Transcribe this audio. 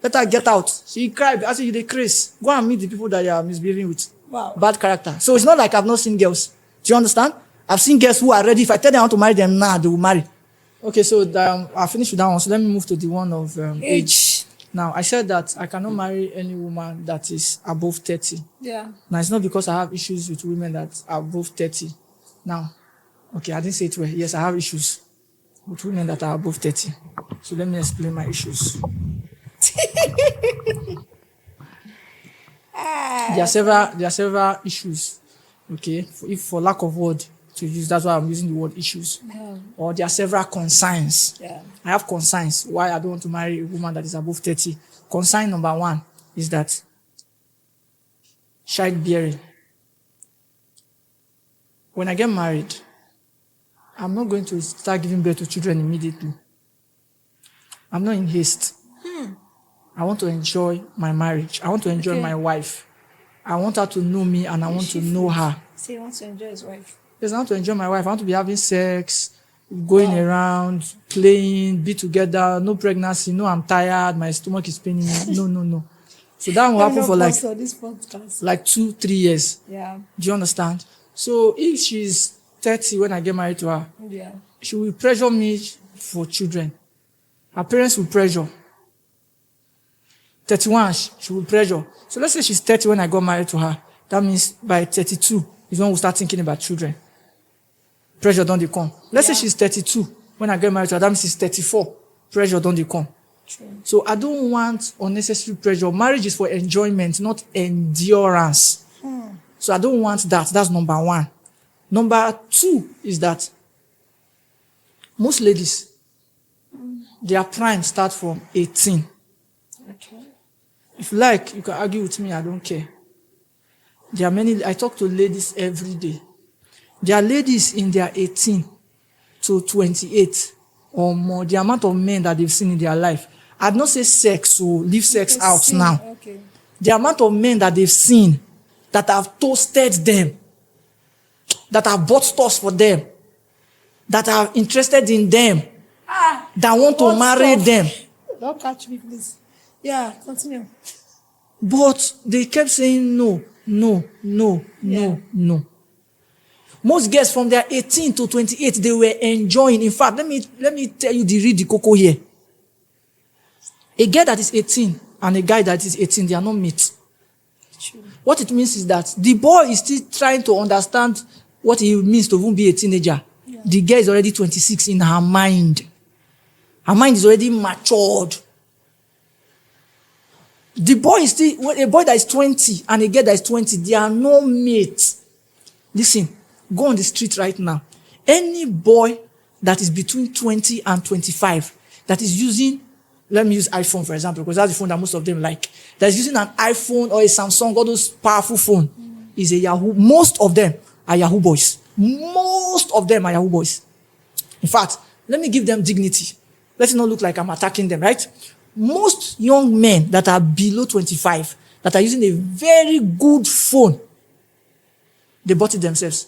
Let her get out. She cried. I said, you dey craze. Go and meet the people that you are misbehaving with. Wow. Bad character. So it's not like I've not seen girls. Do you understand? I've seen girls who are ready. If I tell them I want to marry them now, they will marry. Okay, so I finished with that one. So let me move to the one of age. Now, I said that I cannot marry any woman that is above 30. Yeah. Now, it's not because I have issues with women that are above 30. Now, okay, I didn't say it well. Yes, I have issues with women that are above 30. So let me explain my issues. There are several issues. Okay, if for lack of word to use, that's why I'm using the word issues. Yeah. Or there are several concerns. Yeah. I have concerns why I don't want to marry a woman that is above 30. Concern number one is that childbearing. When I get married, I'm not going to start giving birth to children immediately. I'm not in haste. I want to enjoy my marriage. I want to enjoy my wife. I want her to know me and I want to know her. So he wants to enjoy his wife. Yes, I want to enjoy my wife. I want to be having sex, going around, playing, be together, no pregnancy, no, I'm tired, my stomach is paining me. No. So that will happen for like 2-3 years. Yeah. Do you understand? So if she's 30 when I get married to her, Yeah. she will pressure me for children. Her parents will pressure. 31, she will pressure. So let's say she's 30 when I got married to her. That means by 32 is when we'll start thinking about children. Pressure don't they come. Let's say she's 32 when I get married to her. That means she's 34. Pressure don't they come. True. So I don't want unnecessary pressure. Marriage is for enjoyment, not endurance. So I don't want that. That's number one. Number two is that most ladies, their prime starts from 18. Okay. If you like, you can argue with me, I don't care. There are many, I talk to ladies every day. There are ladies in their 18 to 28 or more, the amount of men that they've seen in their life. I'd not say sex, so leave sex out now. Okay. The amount of men that they've seen, that have toasted them, that have bought stores for them, that are interested in them, that want to marry them. Don't catch me, please. Yeah, continue. But they kept saying no. Most girls from their 18 to 28, they were enjoying. In fact, let me tell you the real the cocoa here. A girl that is 18 and a guy that is 18, they are not mates. True. What it means is that the boy is still trying to understand what it means to even be a teenager. Yeah. The girl is already 26 in her mind. Her mind is already matured. The boy is still, a boy that is 20 and a girl that is 20, they are no mates. Listen, go on the street right now. Any boy that is between 20 and 25 that is using, let me use iPhone for example, because that's the phone that most of them like, that is using an iPhone or a Samsung, all those powerful phone, is a Yahoo. Most of them are Yahoo boys. Most of them are Yahoo boys. In fact, let me give them dignity. Let it not look like I'm attacking them, right? Most young men that are below 25, that are using a very good phone, they bought it themselves.